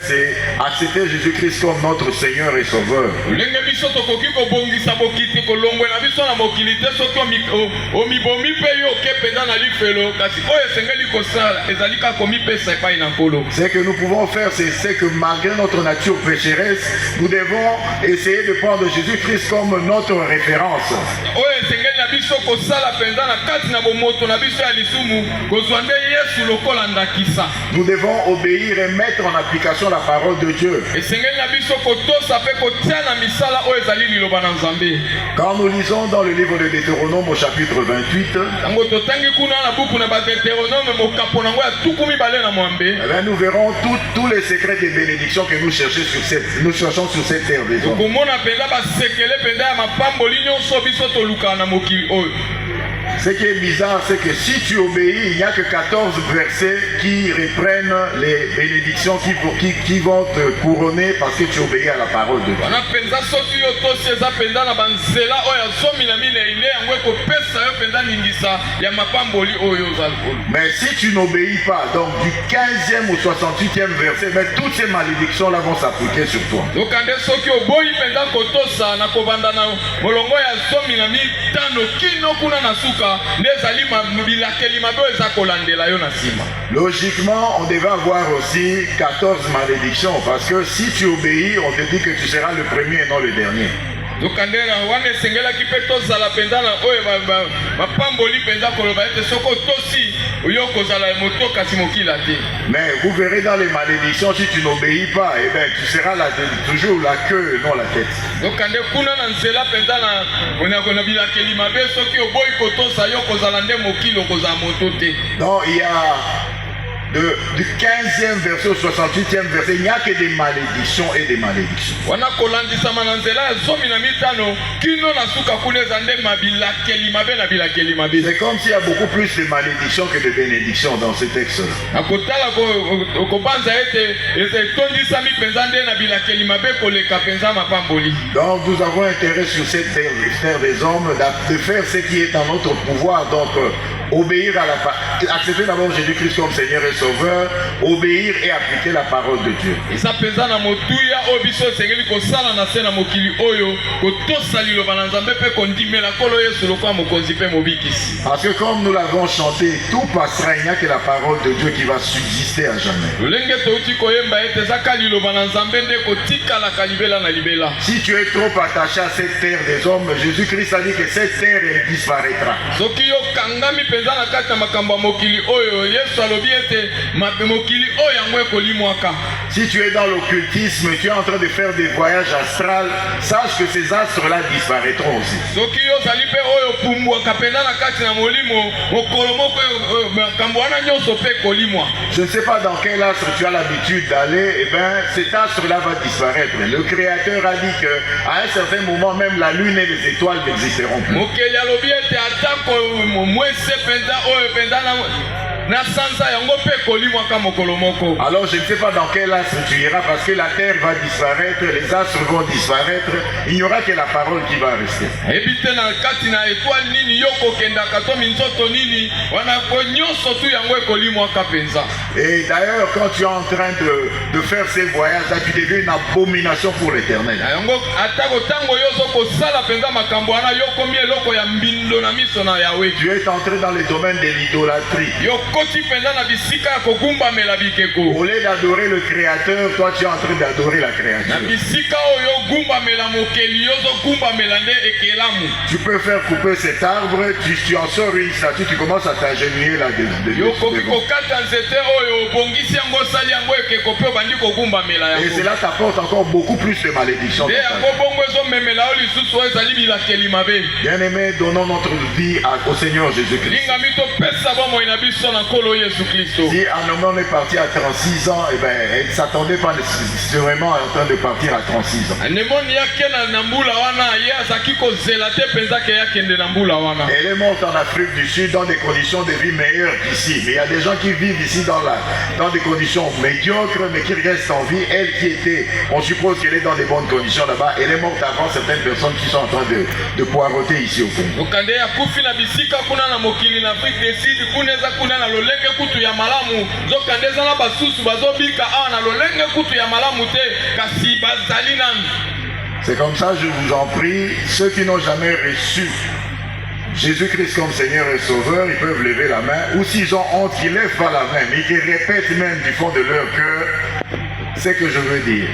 c'est accepter Jésus-Christ comme notre Seigneur et Sauveur. Ce que nous pouvons faire, c'est que malgré notre nature pécheresse, nous devons essayer de prendre Jésus-Christ comme notre référence. Nous devons obéir et mettre en application la parole de Dieu. Quand nous lisons dans le livre de Deutéronome au chapitre 28, nous verrons tous les secrets des bénédictions que nous cherchons sur cette terre des hommes. Ce qui est bizarre, c'est que si tu obéis, il n'y a que 14 versets qui reprennent les bénédictions qui vont te couronner parce que tu obéis à la parole de Dieu. Mais si tu n'obéis pas, donc du 15e au 68e verset, mais toutes ces malédictions-là vont s'appliquer sur toi. Logiquement, on devait avoir aussi 14 malédictions parce que si tu obéis, on te dit que tu seras le premier et non le dernier. Mais vous verrez dans les malédictions, si tu n'obéis pas, eh bien, tu seras toujours la queue et non la tête. Non, il y a du 15e verset au 68e verset, il n'y a que des malédictions et des malédictions. C'est comme s'il y a beaucoup plus de malédictions que de bénédictions dans ce texte-là. Donc nous avons intérêt sur cette terre des hommes de faire ce qui est en notre pouvoir. Donc obéir à accepter d'abord Jésus-Christ comme Seigneur et Sauveur, obéir et appliquer la parole de Dieu. Parce que comme nous l'avons chanté, tout passera, il n'y a que la parole de Dieu qui va subsister à jamais. Si tu es trop attaché à cette terre des hommes, Jésus-Christ a dit que cette terre elle disparaîtra. Si tu es dans l'occultisme, tu es en train de faire des voyages astrales, sache que ces astres-là disparaîtront aussi. Je ne sais pas dans quel astre tu as l'habitude d'aller, et bien cet astre-là va disparaître. Le Créateur a dit qu'à un certain moment, même la lune et les étoiles n'existeront plus. Alors je ne sais pas dans quel astre tu iras parce que la terre va disparaître, les astres vont disparaître, il n'y aura que la parole qui va rester. Et d'ailleurs quand tu es en train de faire ces voyages là, tu deviens une abomination pour l'Éternel. Tu es entré dans le domaine de l'idolâtrie. Au lieu d'adorer le Créateur, toi tu es en train d'adorer la créature. Tu peux faire couper cet arbre, tu en sors une statue, tu commences à t'agenouiller là et cela t'apporte encore beaucoup plus de malédictions. Bien aimé, donnons notre vie au Seigneur Jésus-Christ. Si un homme est parti à 36 ans, eh ben, elle ne s'attendait pas nécessairement en train de partir à 36 ans. Elle est morte en Afrique du Sud dans des conditions de vie meilleures qu'ici. Mais il y a des gens qui vivent ici dans des conditions médiocres, mais qui restent en vie. Elle qui était, on suppose qu'elle est dans des bonnes conditions là-bas, elle est morte avant certaines personnes qui sont en train de poireauter ici au Congo. lolenge kutu ya malamu zokandeza na basusu bazobika na lolenge kutu ya malamu te kasi bazali nanu. C'est comme ça, je vous en prie, ceux qui n'ont jamais reçu Jésus-Christ comme Seigneur et Sauveur, ils peuvent lever la main, ou s'ils ont honte, qu'ils ne lèvent pas la main, mais qu'ils répètent même du fond de leur cœur ce que je veux dire.